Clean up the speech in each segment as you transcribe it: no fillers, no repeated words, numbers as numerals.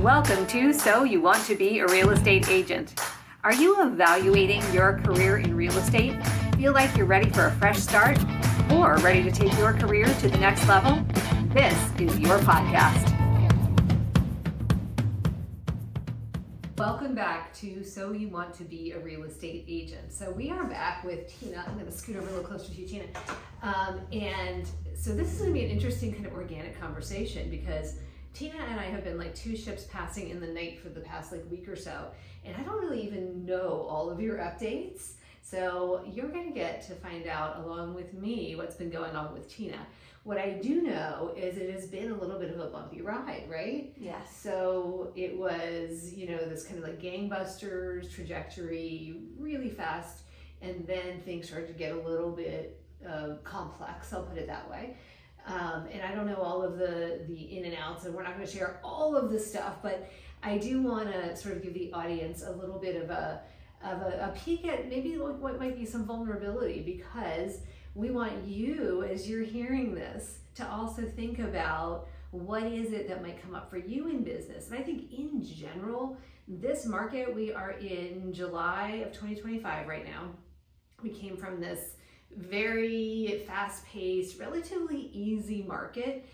Welcome to So You Want to Be a Real Estate Agent. Are you evaluating your career in real estate? Feel like you're ready for a fresh start? Or ready to take your career to the next level? This is your podcast. Welcome back to So You Want to Be a Real Estate Agent. So we are back with Tina. I'm going to scoot over a little closer to you, Tina. And so this is going to be an interesting kind of organic conversation because Tina and I have been like two ships passing in the night for the past week or so, and I don't really even know all of your updates. So you're going to get to find out along with me what's been going on with Tina. What I do know is it has been a little bit of a bumpy ride, right? Yes. So it was, this kind of like gangbusters trajectory, really fast, and then things started to get a little bit complex, I'll put it that way. And I don't know all of the in and outs, and we're not going to share all of this stuff, but I do want to sort of give the audience a little bit of a peek at maybe what might be some vulnerability, because we want you, as you're hearing this, to also think about what is it that might come up for you in business. And I think in general, this market, we are in July of 2025 right now. We came from this very fast-paced, relatively easy market.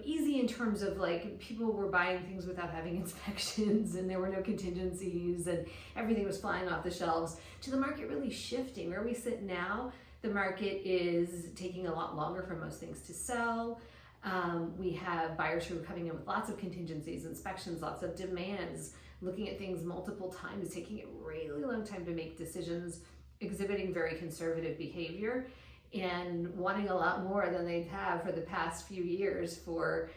Easy in terms of people were buying things without having inspections, and there were no contingencies, and everything was flying off the shelves, to the market really shifting. Where we sit now, the market is taking a lot longer for most things to sell. We have buyers who are coming in with lots of contingencies, inspections, lots of demands, looking at things multiple times, taking a really long time to make decisions, exhibiting very conservative behavior, and wanting a lot more than they've had for the past few years for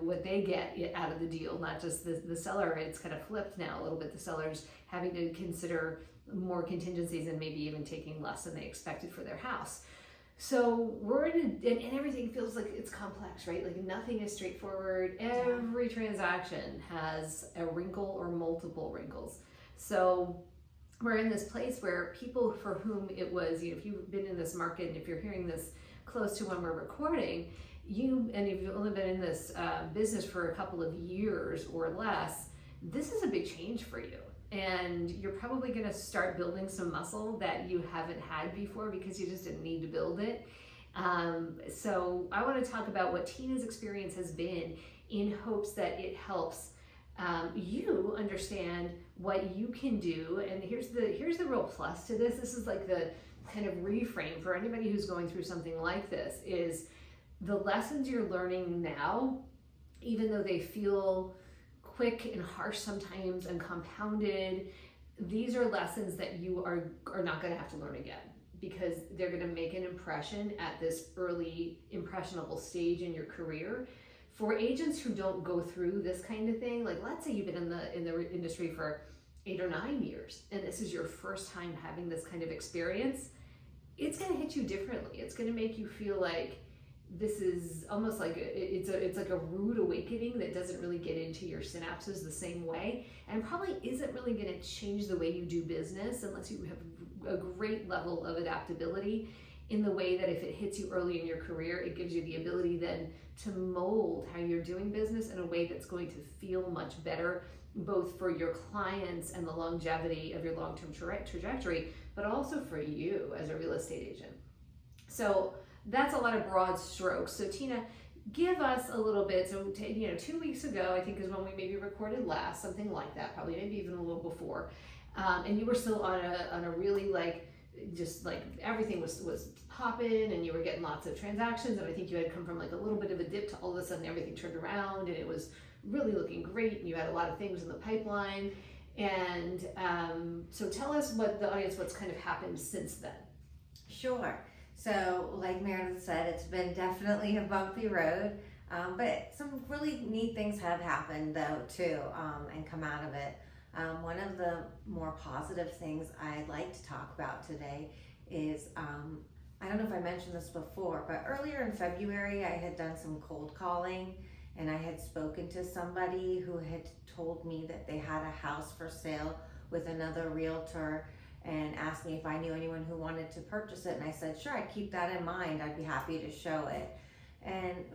what they get out of the deal, not just the seller. It's kind of flipped now a little bit. The seller's having to consider more contingencies and maybe even taking less than they expected for their house. So we're in and everything feels like it's complex, right? Like nothing is straightforward. Every transaction has a wrinkle or multiple wrinkles. So we're in this place where people for whom it was, if you've been in this market, and if you're hearing this close to when we're recording, and if you've only been in this business for a couple of years or less, this is a big change for you. And you're probably going to start building some muscle that you haven't had before because you just didn't need to build it. So I want to talk about what Tina's experience has been, in hopes that it helps you understand what you can do. And here's the real plus to this. This is like the kind of reframe for anybody who's going through something like this, is the lessons you're learning now, even though they feel quick and harsh sometimes and compounded, these are lessons that you are not going to have to learn again, because they're going to make an impression at this early impressionable stage in your career. For agents who don't go through this kind of thing, let's say you've been in the industry for 8 or 9 years, and this is your first time having this kind of experience, it's going to hit you differently. It's going to make you feel like this is almost like it's like a rude awakening that doesn't really get into your synapses the same way, and probably isn't really going to change the way you do business unless you have a great level of adaptability, in the way that if it hits you early in your career, it gives you the ability then to mold how you're doing business in a way that's going to feel much better, both for your clients and the longevity of your long-term trajectory, but also for you as a real estate agent. So that's a lot of broad strokes. So Tina, give us a little bit. So 2 weeks ago, I think, is when we maybe recorded last, something like that, probably maybe even a little before. And you were still on a really everything was popping, and you were getting lots of transactions. And I think you had come from a little bit of a dip to all of a sudden everything turned around, and it was really looking great. And you had a lot of things in the pipeline. And so tell us, what's kind of happened since then. Sure. So like Meredith said, it's been definitely a bumpy road, but some really neat things have happened though too, and come out of it. One of the more positive things I'd like to talk about today is, I don't know if I mentioned this before, but earlier in February I had done some cold calling, and I had spoken to somebody who had told me that they had a house for sale with another realtor, and asked me if I knew anyone who wanted to purchase it. And I said, sure, I'd keep that in mind. I'd be happy to show it. And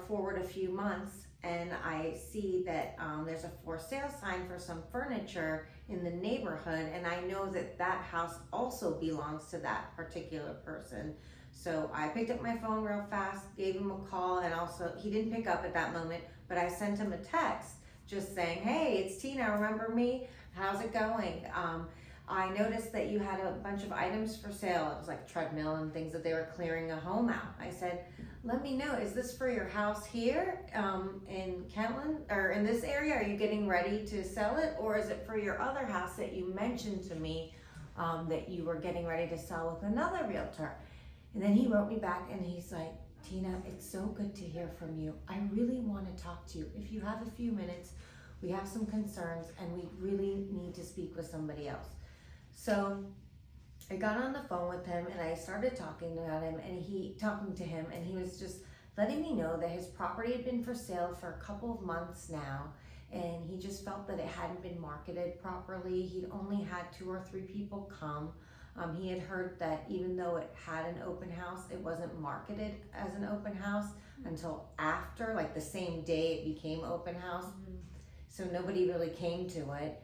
forward a few months, and I see that there's a for sale sign for some furniture in the neighborhood, and I know that that house also belongs to that particular person. So I picked up my phone real fast, gave him a call, and also he didn't pick up at that moment, but I sent him a text just saying, hey, it's Tina, remember me? How's it going? I noticed that you had a bunch of items for sale. It was like a treadmill and things that they were clearing a home out. I said, let me know, is this for your house here in Kentland or in this area? Are you getting ready to sell it? Or is it for your other house that you mentioned to me that you were getting ready to sell with another realtor? And then he wrote me back and he's like, Tina, it's so good to hear from you. I really want to talk to you. If you have a few minutes, we have some concerns and we really need to speak with somebody else. So I got on the phone with him and I started talking to him and he was just letting me know that his property had been for sale for a couple of months now, and he just felt that it hadn't been marketed properly. He'd only had 2 or 3 people come. He had heard that even though it had an open house, it wasn't marketed as an open house until after, like the same day it became open house. So nobody really came to it.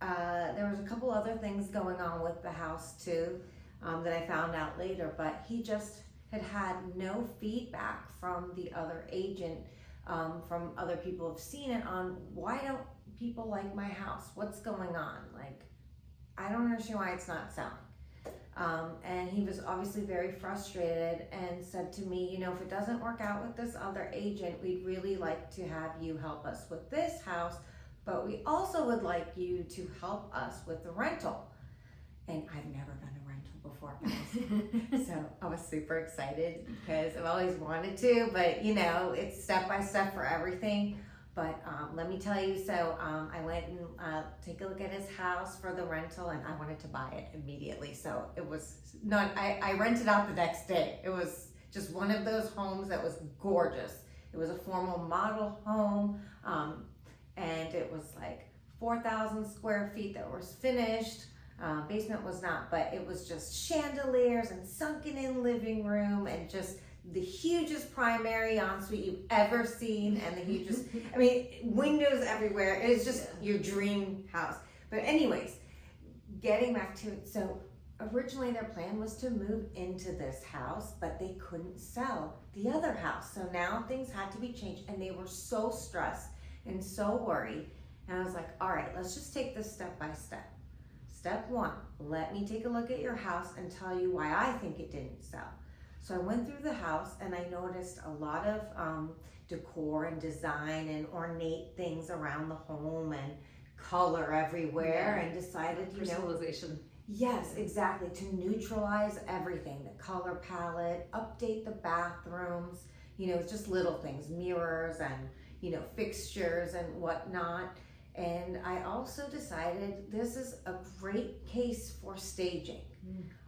There was a couple other things going on with the house too that I found out later, but he just had no feedback from the other agent, from other people who've seen it on why don't people like my house? What's going on? Like, I don't understand why it's not selling. And he was obviously very frustrated and said to me, you know, if it doesn't work out with this other agent, we'd really like to have you help us with this house, but we also would like you to help us with the rental. And I've never done a rental before, guys. So I was super excited because I've always wanted to, but you know, it's step by step for everything. But let me tell you, so I went and take a look at his house for the rental, and I wanted to buy it immediately. So it was not, I rented out the next day. It was just one of those homes that was gorgeous. It was a formal model home, and it was like 4,000 square feet that was finished. Basement was not, but it was just chandeliers and sunken in living room and just the hugest primary ensuite you've ever seen, and the hugest, I mean, windows everywhere. It is just your dream house. But anyways, getting back to it, so originally their plan was to move into this house, but they couldn't sell the other house. So now things had to be changed, and they were so stressed and so worried. And I was like, all right, let's just take this step by step. Step 1, let me take a look at your house and tell you why I think it didn't sell. So I went through the house and I noticed a lot of decor and design and ornate things around the home and color everywhere, and decided, you know, personalization. Yes, exactly, to neutralize everything, the color palette, update the bathrooms, you know, just little things, mirrors and, you know, fixtures and whatnot. And I also decided this is a great case for staging.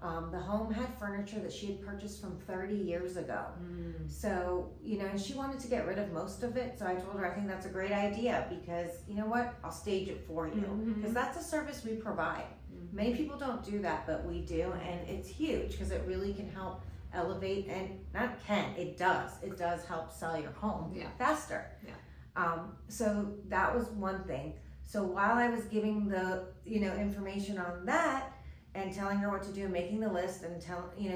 The home had furniture that she had purchased from 30 years ago. So, you know, and she wanted to get rid of most of it. So I told her, I think that's a great idea because, you know what, I'll stage it for you. Because that's a service we provide. Many people don't do that, but we do. And it's huge because it really can help elevate, and not can, it does. It does help sell your home faster. So that was one thing. So while I was giving the, you know, information on that and telling her what to do and making the list and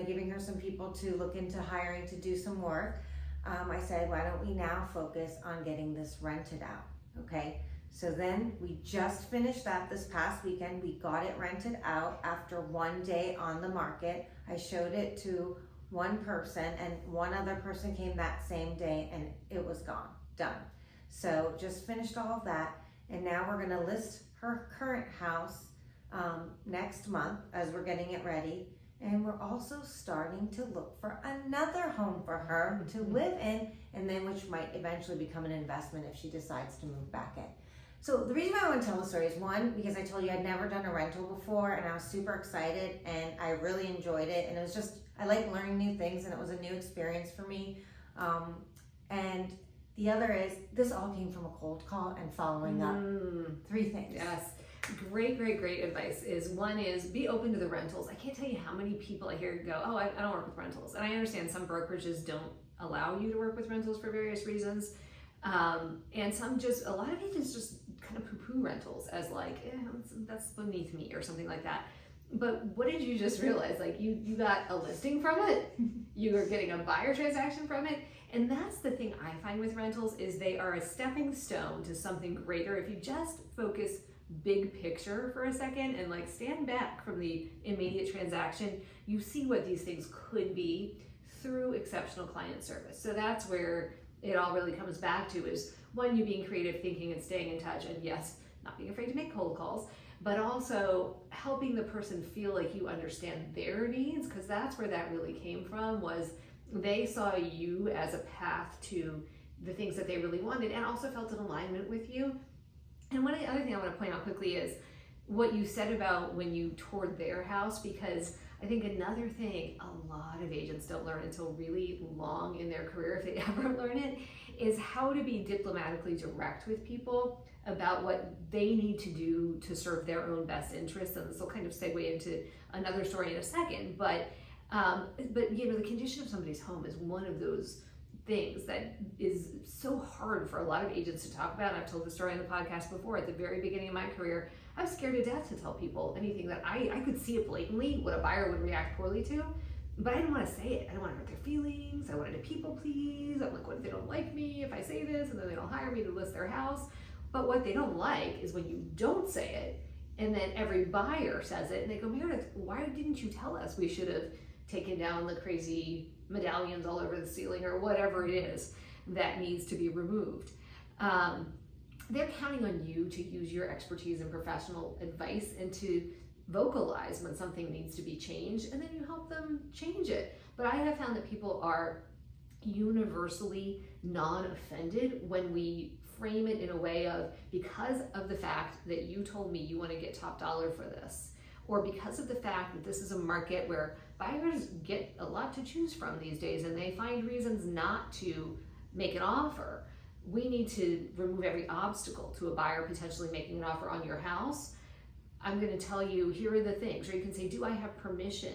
giving her some people to look into hiring to do some work, I said, why don't we now focus on getting this rented out? Okay. So then we just finished that this past weekend. We got it rented out after 1 day on the market. I showed it to one person, and one other person came that same day, and it was gone, done. So just finished all of that, and now we're gonna list her current house next month as we're getting it ready. And we're also starting to look for another home for her to live in, and then which might eventually become an investment if she decides to move back in. So the reason why I want to tell the story is, one, because I told you I'd never done a rental before, and I was super excited and I really enjoyed it. And it was just, I like learning new things, and it was a new experience for me. And the other is, this all came from a cold call and following up. 3 things. Yes. Great advice is, one is be open to the rentals. I can't tell you how many people I hear go, oh, I don't work with rentals. And I understand some brokerages don't allow you to work with rentals for various reasons. And a lot of agents just kind of poo-poo rentals as like, that's beneath me or something like that. But what did you just realize? Like you got a listing from it, you are getting a buyer transaction from it. And that's the thing I find with rentals is they are a stepping stone to something greater. If you just focus big picture for a second and like stand back from the immediate transaction, you see what these things could be through exceptional client service. So that's where it all really comes back to is one, you being creative, thinking and staying in touch, and yes, not being afraid to make cold calls, but also helping the person feel like you understand their needs, because that's where that really came from, was they saw you as a path to the things that they really wanted and also felt in alignment with you. And one other thing I want to point out quickly is what you said about when you toured their house, because I think another thing a lot of agents don't learn until really long in their career, if they ever learn it, is how to be diplomatically direct with people about what they need to do to serve their own best interests. And this will kind of segue into another story in a second, but you know, the condition of somebody's home is one of those things that is so hard for a lot of agents to talk about. And I've told the story on the podcast before. At the very beginning of my career, I was scared to death to tell people anything that I could see it blatantly what a buyer would react poorly to, but I didn't want to say it. I didn't want to hurt their feelings. I wanted to people please. I'm like, what if they don't like me if I say this and then they don't hire me to list their house? But what they don't like is when you don't say it and then every buyer says it and they go, Meredith, why didn't you tell us? We should have taken down the crazy medallions all over the ceiling or whatever it is that needs to be removed. They're counting on you to use your expertise and professional advice and to vocalize when something needs to be changed, and then you help them change it. But I have found that people are universally non-offended when we frame it in a way of, because of the fact that you told me you want to get top dollar for this, or because of the fact that this is a market where buyers get a lot to choose from these days and they find reasons not to make an offer. We need to remove every obstacle to a buyer potentially making an offer on your house. I'm going to tell you, here are the things, or you can say, do I have permission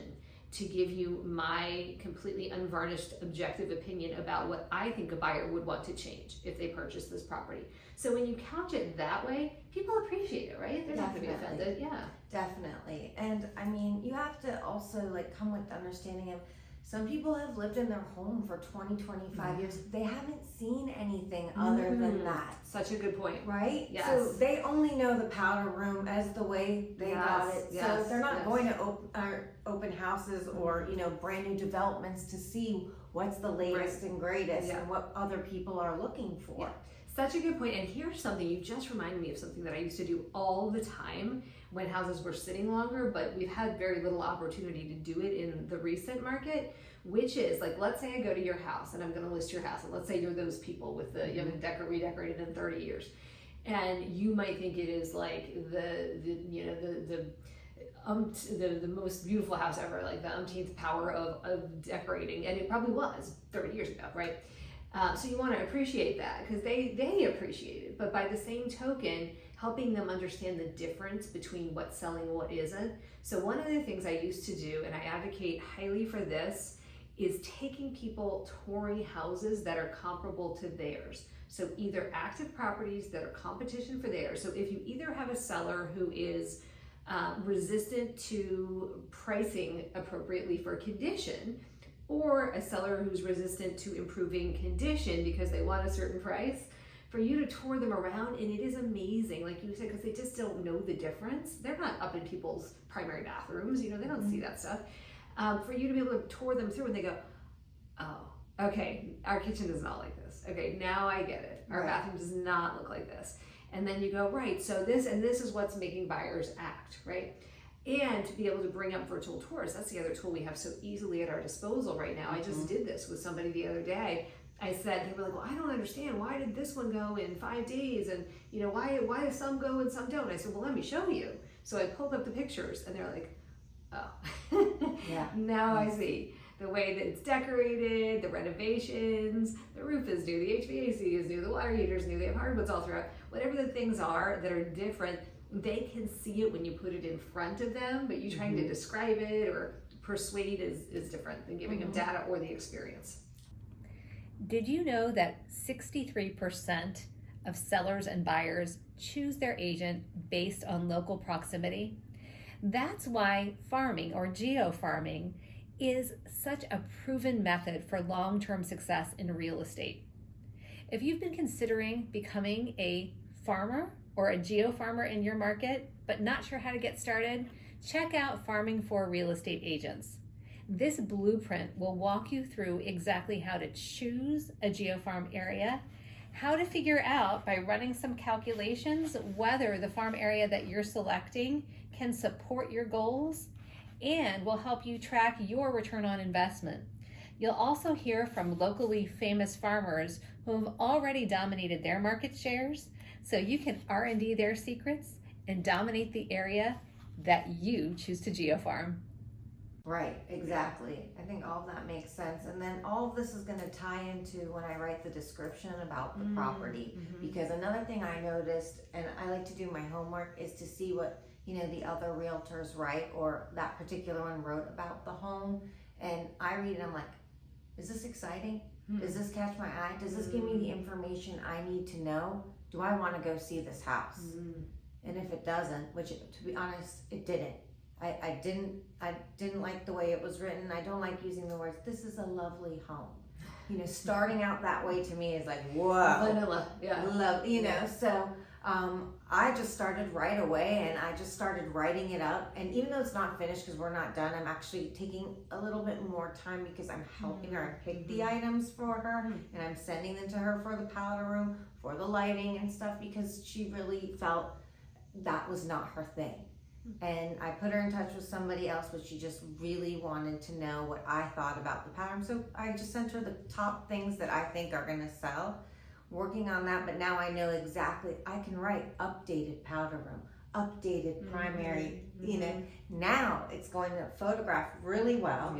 to give you my completely unvarnished objective opinion about what I think a buyer would want to change if they purchase this property? So when you couch it that way, people appreciate it, right? They're not going to be offended. Yeah, definitely. And I mean, you have to also like come with the understanding of, some people have lived in their home for 20, 25 years. They haven't seen anything other than that. Such a good point. Right? Yes. So they only know the powder room as the way they got it. So they're not going to open houses or, you know, brand new developments to see what's the latest and greatest and what other people are looking for. Yeah. Such a good point. And here's something, you just reminded me of something that I used to do all the time when houses were sitting longer, but we've had very little opportunity to do it in the recent market, which is like, let's say I go to your house and I'm going to list your house. And let's say you're those people with the, you haven't redecorated in 30 years. And you might think it is like the most beautiful house ever, like the umpteenth power of decorating. And it probably was 30 years ago, right? So you want to appreciate that because they appreciate it. But by the same token, helping them understand the difference between what's selling and what isn't. So one of the things I used to do, and I advocate highly for this, is taking people touring houses that are comparable to theirs. So either active properties that are competition for theirs. So if you either have a seller who is resistant to pricing appropriately for condition, or a seller who's resistant to improving condition because they want a certain price, for you to tour them around, and it is amazing, like you said, because they just don't know the difference. They're not up in people's primary bathrooms, you know, they don't see that stuff. For you to be able to tour them through and they go, oh, okay, our kitchen does not like this. Okay, now I get it. Our bathroom does not look like this. And then you go, right, so this is what's making buyers act, right? And to be able to bring up virtual tours, that's the other tool we have so easily at our disposal right now. I just did this with somebody the other day. I said, they were like, well, I don't understand. Why did this one go in 5 days? And you know, why do some go and some don't? I said, well, let me show you. So I pulled up the pictures and they're like, oh, now I see the way that it's decorated, the renovations, the roof is new, the HVAC is new, the water heater is new, they have hardwoods all throughout. Whatever the things are that are different, they can see it when you put it in front of them, but you trying to describe it or persuade is different than giving them data or the experience. Did you know that 63% of sellers and buyers choose their agent based on local proximity? That's why farming or geofarming is such a proven method for long-term success in real estate. If you've been considering becoming a farmer or a geofarmer in your market, but not sure how to get started, check out Farming for Real Estate Agents. This blueprint will walk you through exactly how to choose a geofarm area, how to figure out by running some calculations whether the farm area that you're selecting can support your goals, and will help you track your return on investment. You'll also hear from locally famous farmers who have already dominated their market shares, so you can R&D their secrets and dominate the area that you choose to geofarm. Right, exactly. I think all of that makes sense. And then all of this is going to tie into when I write the description about the property. Because another thing I noticed, and I like to do my homework, is to see what, the other realtors write or that particular one wrote about the home. And I read it, I'm like, is this exciting? Does this catch my eye? Does this give me the information I need to know? Do I want to go see this house? And if it doesn't, which to be honest, it didn't. I didn't like the way it was written. I don't like using the words, this is a lovely home. Starting out that way to me is like, whoa. Vanilla, yeah. Love, so I just started right away, and I just started writing it up. And even though it's not finished because we're not done, I'm actually taking a little bit more time because I'm helping her pick the items for her, and I'm sending them to her for the powder room, for the lighting and stuff, because she really felt that was not her thing. And I put her in touch with somebody else, but she just really wanted to know what I thought about the powder room. So I just sent her the top things that I think are going to sell, working on that. But now I know exactly, I can write updated powder room, updated primary, now it's going to photograph really well,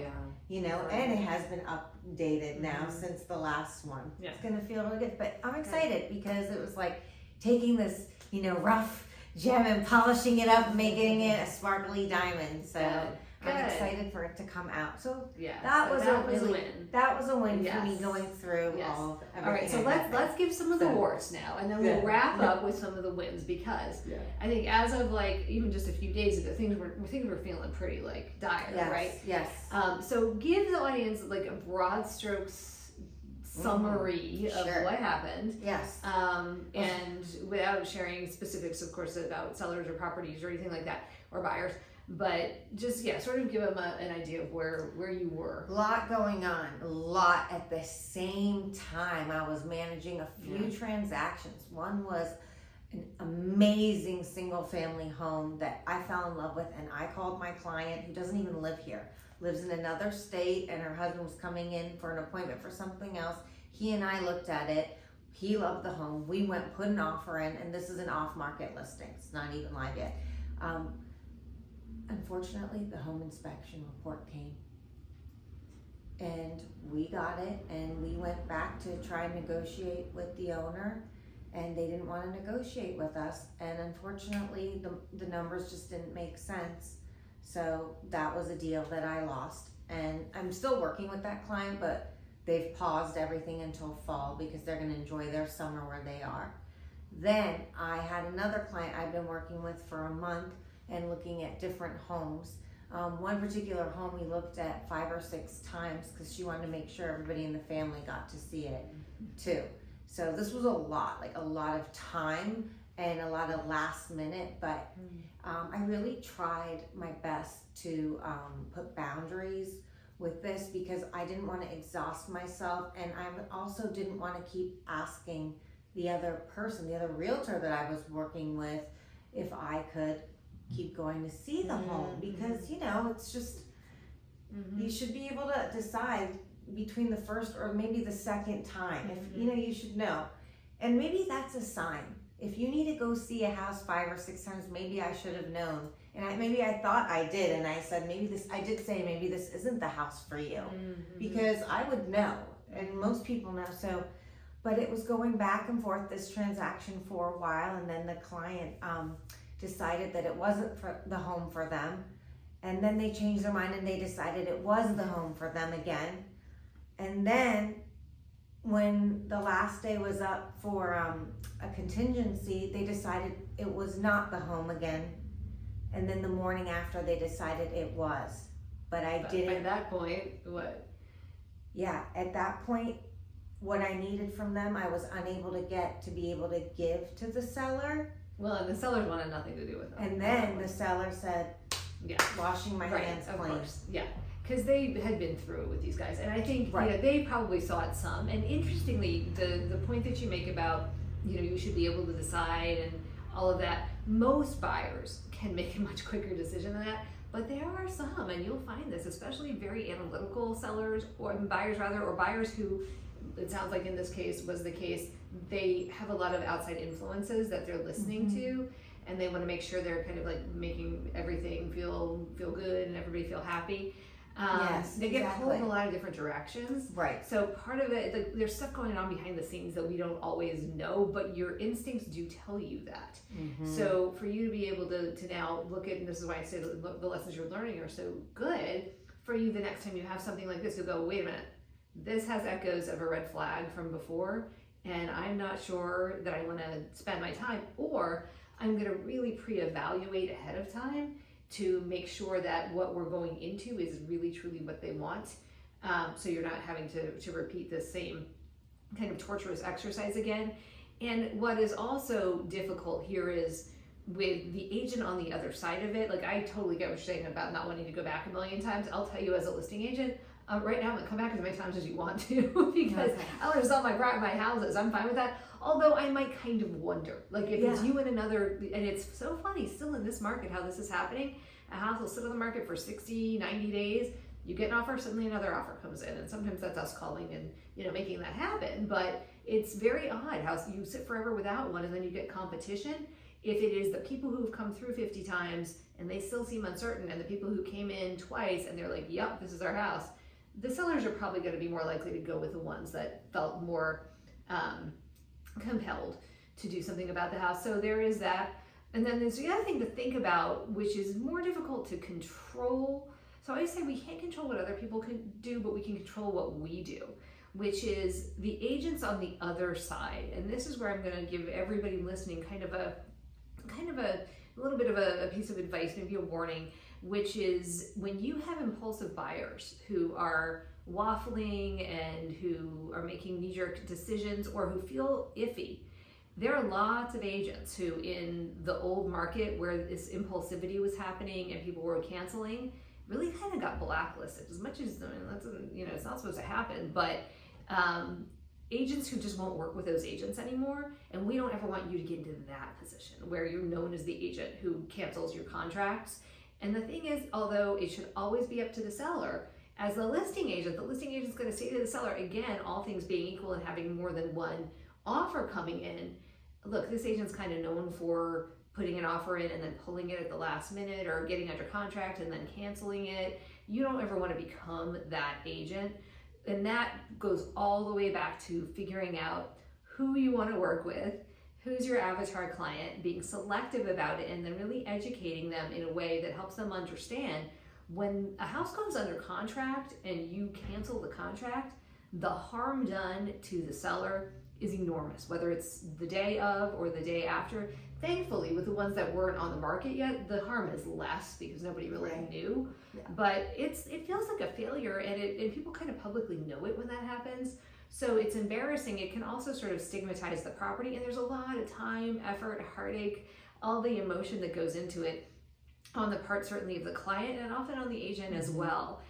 and it has been updated now since the last one. It's going to feel really good. But I'm excited because it was like taking this, rough gem and polishing it up, making it a sparkly diamond. So I'm excited for it to come out. So that was a win. That was a win for me going through all right, so let's give some of the warts now, and then we'll wrap up with some of the wins, because I think as of even just a few days ago, things were feeling pretty dire, right? Yes. So give the audience a broad strokes summary of what happened. Yes. And without sharing specifics, of course, about sellers or properties or anything like that, or buyers, but just sort of give them an idea of where you were. A lot going on, a lot at the same time. I was managing a few transactions. One was an amazing single family home that I fell in love with, and I called my client, who doesn't even live here, lives in another state, and her husband was coming in for an appointment for something else. He and I looked at it. He loved the home. We went, put an offer in, and this is an off-market listing. It's not even live yet. Unfortunately, the home inspection report came, and we got it, and we went back to try and negotiate with the owner, and they didn't want to negotiate with us, and unfortunately the numbers just didn't make sense. So that was a deal that I lost, and I'm still working with that client, but they've paused everything until fall because they're going to enjoy their summer where they are. Then I had another client I've been working with for a month and looking at different homes. One particular home we looked at 5 or 6 times because she wanted to make sure everybody in the family got to see it too. So this was a lot of time and a lot of last minute, but I really tried my best to put boundaries with this because I didn't want to exhaust myself, and I also didn't want to keep asking the other person, the other realtor that I was working with, if I could keep going to see the home, because it's just you should be able to decide between the first or maybe the second time. If you should know, and maybe that's a sign. If you need to go see a house 5 or 6 times, maybe I should have known, and maybe I thought I did, and I said maybe this isn't the house for you, because I would know, and most people know. So, but it was going back and forth this transaction for a while, and then the client decided that it wasn't for the home for them, and then they changed their mind and they decided it was the home for them again, and then when the last day was up for a contingency, they decided it was not the home again. And then the morning after, they decided it was. But I didn't. At that point, what? Yeah, at that point, what I needed from them, I was unable to get to be able to give to the seller. Well, and the sellers wanted nothing to do with them. And then the seller said, yeah, washing my hands of clean. course, yeah. Because they had been through it with these guys, and I think Right. you know, they probably saw it some. And interestingly, the point that you make about you should be able to decide and all of that, most buyers can make a much quicker decision than that. But there are some, and you'll find this, especially very analytical sellers or buyers rather, or buyers who, it sounds like in this case was the case, they have a lot of outside influences that they're listening to, and they want to make sure they're kind of like making everything feel good and everybody feel happy. Yes, they get pulled in exactly. a lot of different directions. Right. So part of it, like, there's stuff going on behind the scenes that we don't always know, but your instincts do tell you that. So for you to be able to now look at, and this is why I say the lessons you're learning are so good, for you the next time you have something like this, you'll go, wait a minute, this has echoes of a red flag from before, and I'm not sure that I want to spend my time, or I'm going to really pre-evaluate ahead of time to make sure that what we're going into is really truly what they want. So you're not having to repeat the same kind of torturous exercise again. And what is also difficult here is with the agent on the other side of it, like I totally get what you're saying about not wanting to go back a million times. I'll tell you as a listing agent, right now I'm gonna come back as many times as you want to because I want to sell my houses. I'm fine with that. Although I might kind of wonder, like if it's you and another, and it's so funny still in this market how this is happening. A house will sit on the market for 60, 90 days. You get an offer, suddenly another offer comes in, and sometimes that's us calling and making that happen. But it's very odd how you sit forever without one, and then you get competition. If it is the people who've come through 50 times and they still seem uncertain, and the people who came in twice and they're like, "Yep, this is our house," the sellers are probably going to be more likely to go with the ones that felt more compelled to do something about the house. So there is that. And then there's the other thing to think about, which is more difficult to control. So I always say we can't control what other people can do, but we can control what we do, which is the agents on the other side. And this is where I'm going to give everybody listening kind of a little bit of a piece of advice, maybe a warning, which is when you have impulsive buyers who are waffling and who are making knee-jerk decisions or who feel iffy. There are lots of agents who in the old market where this impulsivity was happening and people were canceling really kind of got blacklisted, as much as that's it's not supposed to happen, but agents who just won't work with those agents anymore, and we don't ever want you to get into that position where you're known as the agent who cancels your contracts. And the thing is, although it should always be up to the seller, as the listing agent's going to say to the seller, again, all things being equal and having more than one offer coming in, look, this agent's kind of known for putting an offer in and then pulling it at the last minute or getting under contract and then canceling it. You don't ever want to become that agent. And that goes all the way back to figuring out who you want to work with, who's your avatar client, being selective about it, and then really educating them in a way that helps them understand when a house goes under contract and you cancel the contract, the harm done to the seller is enormous, whether it's the day of or the day after. Thankfully, with the ones that weren't on the market yet, the harm is less because nobody really knew. Yeah. But it feels like a failure, and people kind of publicly know it when that happens. So it's embarrassing. It can also sort of stigmatize the property, and there's a lot of time, effort, heartache, all the emotion that goes into it on the part certainly of the client and often on the agent as well.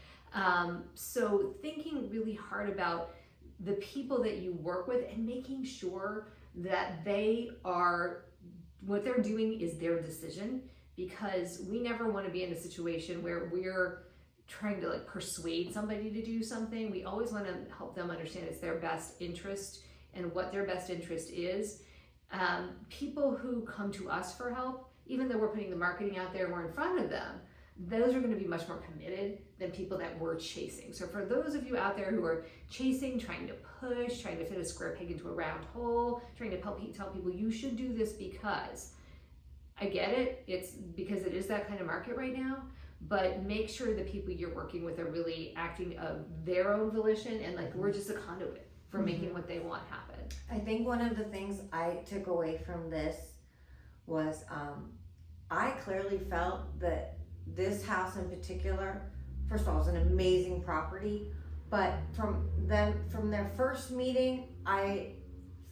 So thinking really hard about the people that you work with and making sure that what they're doing is their decision, because we never want to be in a situation where we're trying to persuade somebody to do something. We always want to help them understand it's their best interest and what their best interest is. People who come to us for help, even though we're putting the marketing out there and we're in front of them, those are going to be much more committed than people that we're chasing. So for those of you out there who are chasing, trying to push, trying to fit a square peg into a round hole, trying to tell people you should do this because, I get it, it's because it is that kind of market right now, but make sure the people you're working with are really acting of their own volition and we're just a conduit for making what they want happen. I think one of the things I took away from this was I clearly felt that this house in particular, first of all, is an amazing property, but from their first meeting, I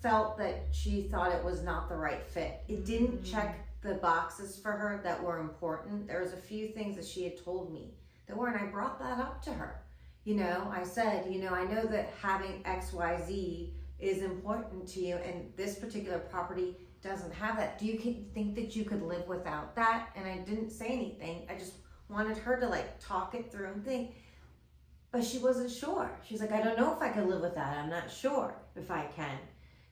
felt that she thought it was not the right fit. It didn't check the boxes for her that were important. There was a few things that she had told me that were, and I brought that up to her. You know, I said, you know, I know that having XYZ is important to you, and this particular property doesn't have that. Do you think that you could live without that? And I didn't say anything. I just wanted her to like talk it through and think. But she wasn't sure. She's like, I don't know if I could live with that. I'm not sure if I can.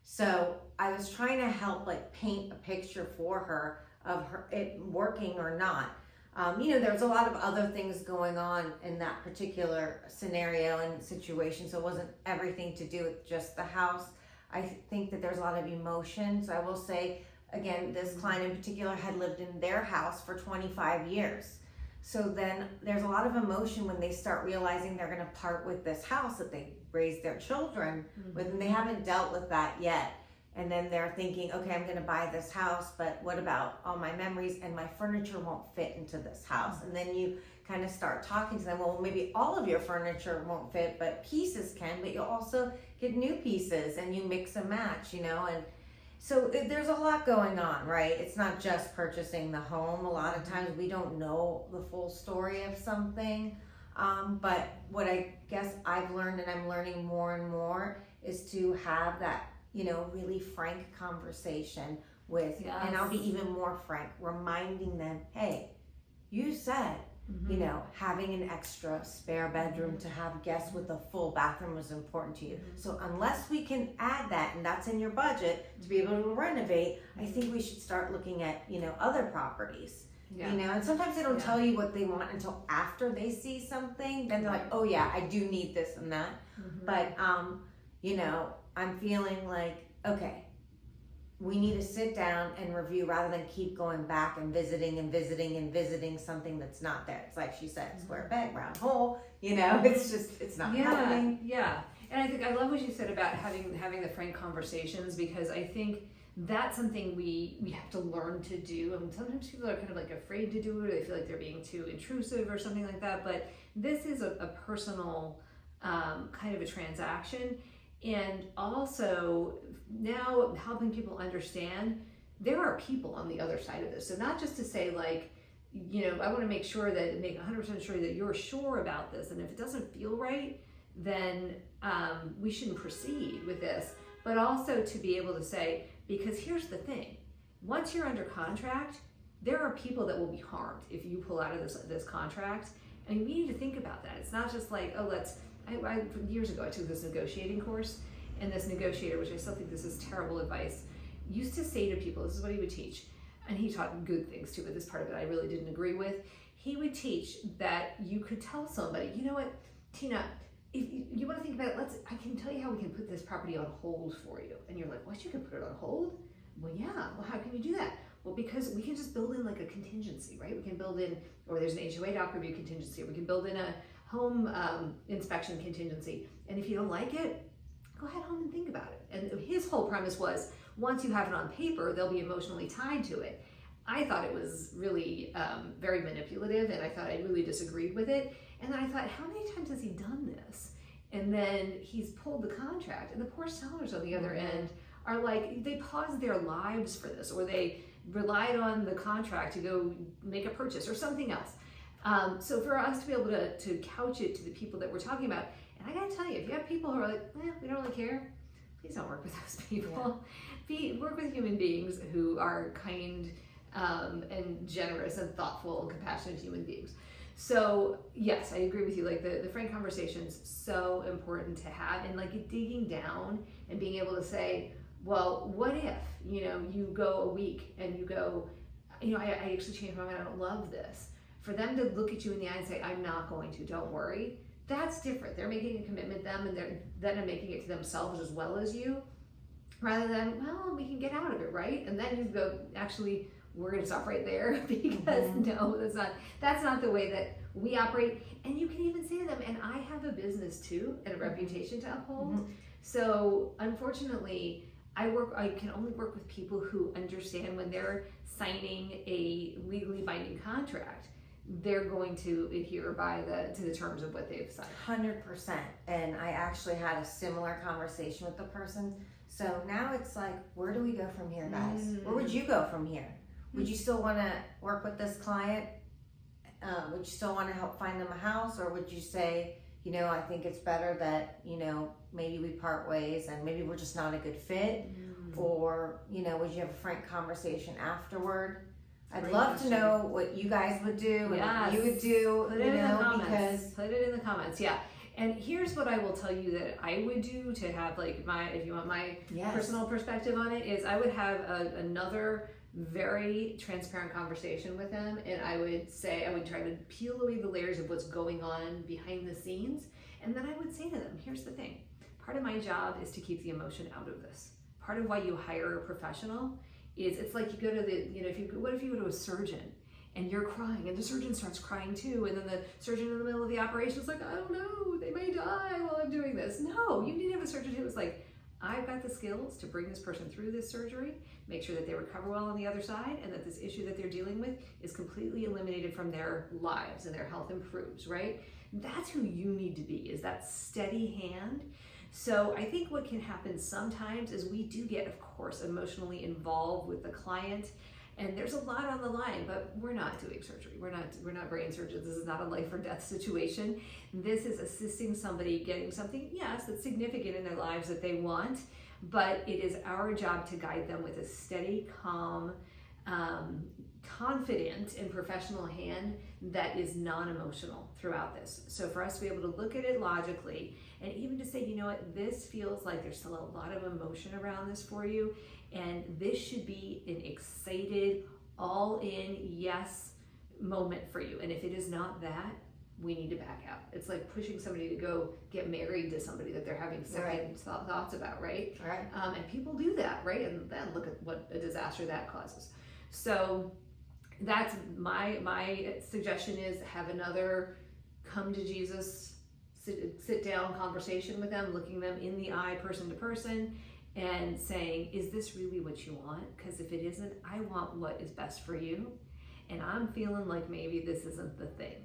So I was trying to help like paint a picture for her of her it working or not. You know, there's a lot of other things going on in that particular scenario and situation, so it wasn't everything to do with just the house. I think that there's a lot of emotion. So I will say, again, this client in particular had lived in their house for 25 years. So then there's a lot of emotion when they start realizing they're going to part with this house that they raised their children with, and they haven't dealt with that yet. And then they're thinking, okay, I'm going to buy this house, but what about all my memories, and my furniture won't fit into this house? And then you kind of start talking to them, well, maybe all of your furniture won't fit, but pieces can, but you'll also get new pieces and you mix and match, you know? And so there's a lot going on, right? It's not just purchasing the home. A lot of times we don't know the full story of something. But what I guess I've learned, and I'm learning more and more, is to have that, you know, really frank conversation with, and I'll be even more frank, reminding them, hey, you said, you know, having an extra spare bedroom to have guests with a full bathroom was important to you. So unless we can add that, and that's in your budget to be able to renovate, I think we should start looking at, you know, other properties. You know, and sometimes they don't tell you what they want until after they see something. Then they're like, oh yeah, I do need this and that. But you know, I'm feeling like, okay, we need to sit down and review rather than keep going back and visiting and visiting and visiting something that's not there. It's like she said, square peg, round hole, you know, it's just, it's not happening. Yeah. And I think I love what you said about having the frank conversations, because I think that's something we have to learn to do. And sometimes people are kind of like afraid to do it, or they feel like they're being too intrusive or something like that. But this is a personal kind of a transaction. And also now helping people understand there are people on the other side of this. So not just to say like, you know, I want to make 100% sure that you're sure about this. And if it doesn't feel right, then we shouldn't proceed with this. But also to be able to say, because here's the thing, once you're under contract, there are people that will be harmed if you pull out of this contract. And we need to think about that. It's not just like, oh, years ago I took this negotiating course, and this negotiator, which I still think this is terrible advice, used to say to people, this is what he would teach, and he taught good things too, but this part of it I really didn't agree with. He would teach that you could tell somebody, you know what, Tina, if you want to think about it, I can tell you how we can put this property on hold for you. And you're like, what, you can put it on hold? Well, yeah, well, how can you do that? Well, because we can just build in like a contingency, right? We can build in, or there's an HOA doc review contingency, or we can build in a home inspection contingency. And if you don't like it, go ahead home and think about it. And his whole premise was, once you have it on paper, they'll be emotionally tied to it. I thought it was really very manipulative, and I thought I really disagreed with it. And then I thought, how many times has he done this? And then he's pulled the contract, and the poor sellers on the other end are like, they paused their lives for this, or they relied on the contract to go make a purchase or something else. So for us to be able to couch it to the people that we're talking about, and I gotta tell you, if you have people who are like, we don't really care, please don't work with those people. Work with human beings who are kind and generous and thoughtful and compassionate human beings. So yes, I agree with you. Like the frank conversations, so important to have, and like digging down and being able to say, well, what if, you know, you go a week and you go, you know, I actually changed my mind, I don't love this. For them to look at you in the eye and say, I'm not going to, don't worry. That's different. They're making a commitment, and they're making it to themselves as well as you, rather than, well, we can get out of it, right? And then you go, actually, we're going to stop right there, because no, that's not the way that we operate. And you can even say to them, and I have a business too, and a reputation to uphold. So unfortunately, I can only work with people who understand when they're signing a legally binding contract, they're going to adhere to the terms of what they've signed. 100%. And I actually had a similar conversation with the person. So now it's like, where do we go from here, guys? Where would you go from here? Would you still want to work with this client? Would you still want to help find them a house? Or would you say, I think it's better that, maybe we part ways and maybe we're just not a good fit? Or, would you have a frank conversation afterward? I'd love to know what you guys would do and what you would do, Put it in the comments. Put it in the comments, yeah. And here's what I will tell you that I would do to have if you want my personal perspective on it, is I would have another very transparent conversation with them, and I would try to peel away the layers of what's going on behind the scenes, and then I would say to them, here's the thing, part of my job is to keep the emotion out of this. Part of why you hire a professional is, it's like you go to what if you go to a surgeon and you're crying and the surgeon starts crying too, and then the surgeon in the middle of the operation is like, I don't know, they may die while I'm doing this. No, you need to have a surgeon who is like, I've got the skills to bring this person through this surgery, make sure that they recover well on the other side, and that this issue that they're dealing with is completely eliminated from their lives and their health improves, right? That's who you need to be, is that steady hand. So I think what can happen sometimes is we do get, of course, emotionally involved with the client, and there's a lot on the line, but we're not doing surgery. We're not brain surgeons. This is not a life or death situation. This is assisting somebody getting something, yes, that's significant in their lives that they want, but it is our job to guide them with a steady, calm, confident and professional hand that is non-emotional throughout this. So for us to be able to look at it logically, and even to say, you know what, this feels like there's still a lot of emotion around this for you, and this should be an excited, all in, yes moment for you. And if it is not that, we need to back out. It's like pushing somebody to go get married to somebody that they're having second thoughts about, right? Right. And people do that, right? And then look at what a disaster that causes. So that's my suggestion, is have another come to Jesus, sit down conversation with them, looking them in the eye, person to person, and saying, is this really what you want? Because if it isn't, I want what is best for you, and I'm feeling like maybe this isn't the thing.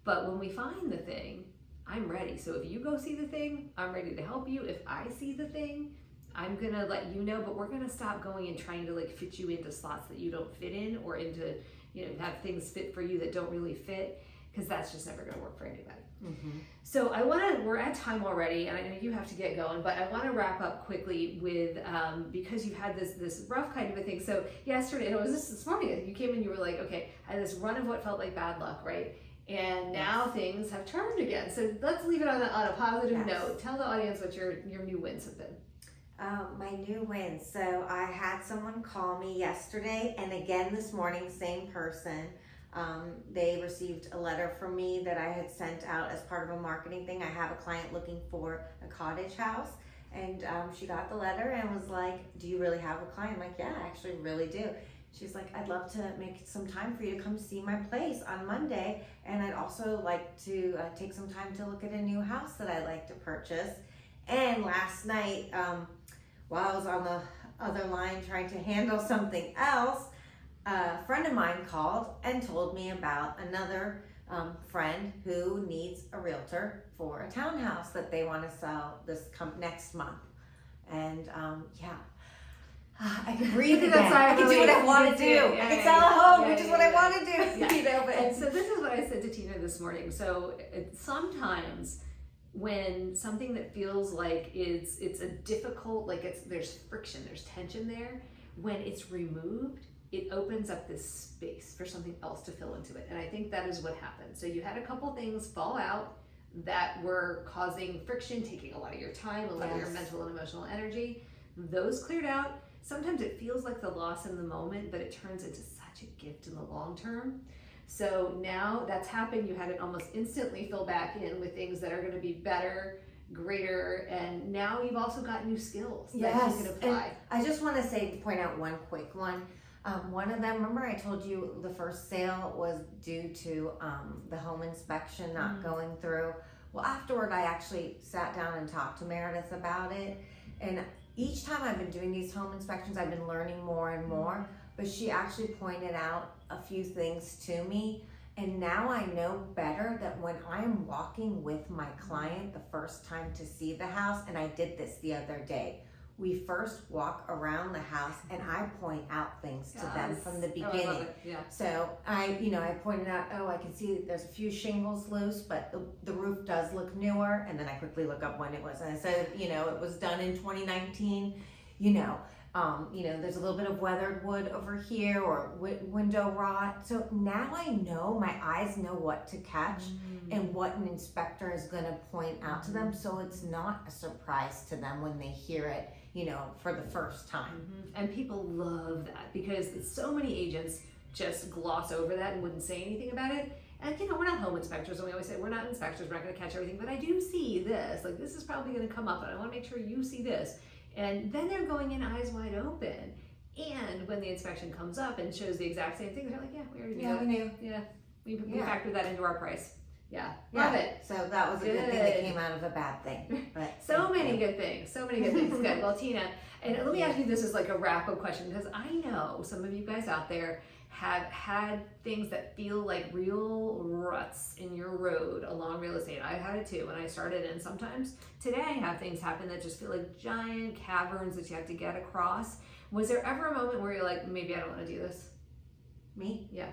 But when we find the thing, I'm ready. So if you go see the thing, I'm ready to help you. If I see the thing, I'm gonna let you know, but we're gonna stop going and trying to fit you into slots that you don't fit in, or into, have things fit for you that don't really fit, because that's just never gonna work for anybody. Mm-hmm. So we're at time already, and I know you have to get going, but I want to wrap up quickly with, because you had this rough kind of a thing. So yesterday, and it was this morning, you came in, you were like, okay, I had this run of what felt like bad luck, right? And now things have turned again. So let's leave it on a positive note. Tell the audience what your new wins have been. My new wins. So I had someone call me yesterday, and again this morning, same person. They received a letter from me that I had sent out as part of a marketing thing. I have a client looking for a cottage house, and she got the letter and was like, do you really have a client? I'm like, yeah, I actually really do. She's like, I'd love to make some time for you to come see my place on Monday, and I'd also like to take some time to look at a new house that I'd like to purchase. And last night, while I was on the other line trying to handle something else, a friend of mine called and told me about another friend who needs a realtor for a townhouse that they want to sell next month. And I can breathe again. I can do what I want to do. I can sell a home, which is what I want to do. And so this is what I said to Tina this morning. So sometimes when something that feels like it's a difficult, there's friction, there's tension there, when it's removed, it opens up this space for something else to fill into it. And I think that is what happened. So you had a couple things fall out that were causing friction, taking a lot of your time, a lot of your mental and emotional energy. Those cleared out. Sometimes it feels like the loss in the moment, but it turns into such a gift in the long term. So now that's happened. You had it almost instantly fill back in with things that are going to be better, greater, and now you've also got new skills that you can apply. And I just want to point out one quick one. One of them, remember I told you the first sale was due to the home inspection not going through? Well, afterward, I actually sat down and talked to Meredith about it. And each time I've been doing these home inspections, I've been learning more and more. But she actually pointed out a few things to me. And now I know better that when I'm walking with my client the first time to see the house, and I did this the other day, we first walk around the house and I point out things to them from the beginning. Oh, I love it. Yeah. So I pointed out, I can see that there's a few shingles loose, but the roof does look newer. And then I quickly look up when it was. And I said, it was done in 2019, there's a little bit of weathered wood over here or window rot. So now I know, my eyes know what to catch and what an inspector is going to point out to them. So it's not a surprise to them when they hear it, for the first time. And people love that because so many agents just gloss over that and wouldn't say anything about it. And we're not home inspectors, and we always say we're not inspectors, we're not going to catch everything, but I do see this. Like, this is probably going to come up, and I want to make sure you see this. And then they're going in eyes wide open. And when the inspection comes up and shows the exact same thing, they're like, yeah, we already knew that. We knew. Yeah, we factored that into our price. Yeah, love it. So that was a good thing that came out of a bad thing. But so many good things. Good. Well, Tina, and let me ask you this as like a wrap-up question, because I know some of you guys out there have had things that feel like real ruts in your road along real estate. I had it too when I started, and sometimes today I have things happen that just feel like giant caverns that you have to get across. Was there ever a moment where you're like, maybe I don't want to do this? Me? Yeah.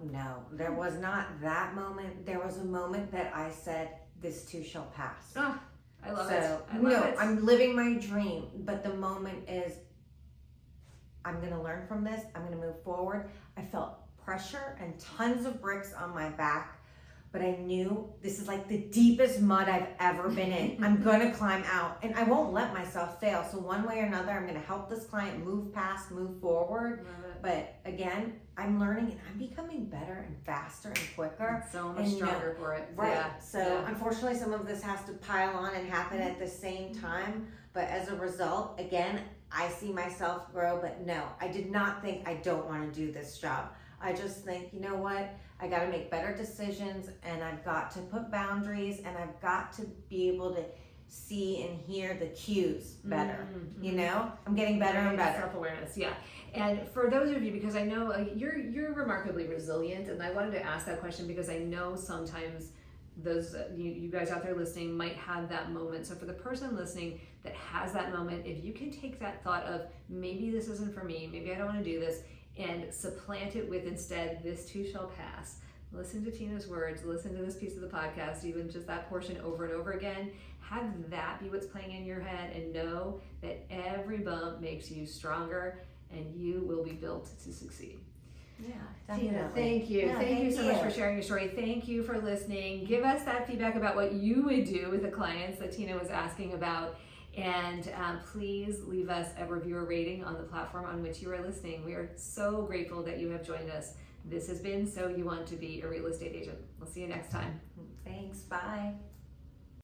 No, there was not that moment. There was a moment that I said, this too shall pass. Oh, I love so, it. I love it. I'm living my dream, but the moment is, I'm going to learn from this. I'm going to move forward. I felt pressure and tons of bricks on my back, but I knew this is like the deepest mud I've ever been in. I'm going to climb out, and I won't let myself fail. So one way or another, I'm going to help this client move past, move forward. But again, I'm learning and I'm becoming better and faster and quicker. So much stronger for it. Right. Yeah. So unfortunately, some of this has to pile on and happen at the same time. But as a result, again, I see myself grow. But no, I did not think I don't want to do this job. I just think, you know what? I got to make better decisions, and I've got to put boundaries, and I've got to be able to see and hear the cues better. I'm getting better and better. Self-awareness, yeah. And for those of you, because I know you're remarkably resilient, and I wanted to ask that question because I know sometimes those you guys out there listening might have that moment. So for the person listening that has that moment, if you can take that thought of maybe this isn't for me, maybe I don't want to do this, and supplant it with instead, this too shall pass. Listen to Tina's words, listen to this piece of the podcast, even just that portion over and over again. Have that be what's playing in your head, and know that every bump makes you stronger, and you will be built to succeed. Yeah, Tina, definitely. thank you. Yeah, thank you so much for sharing your story. Thank you for listening. Give us that feedback about what you would do with the clients that Tina was asking about. And please leave us a review or rating on the platform on which you are listening. We are so grateful that you have joined us. This has been So You Want to Be a Real Estate Agent. We'll see you next time. Thanks. Bye.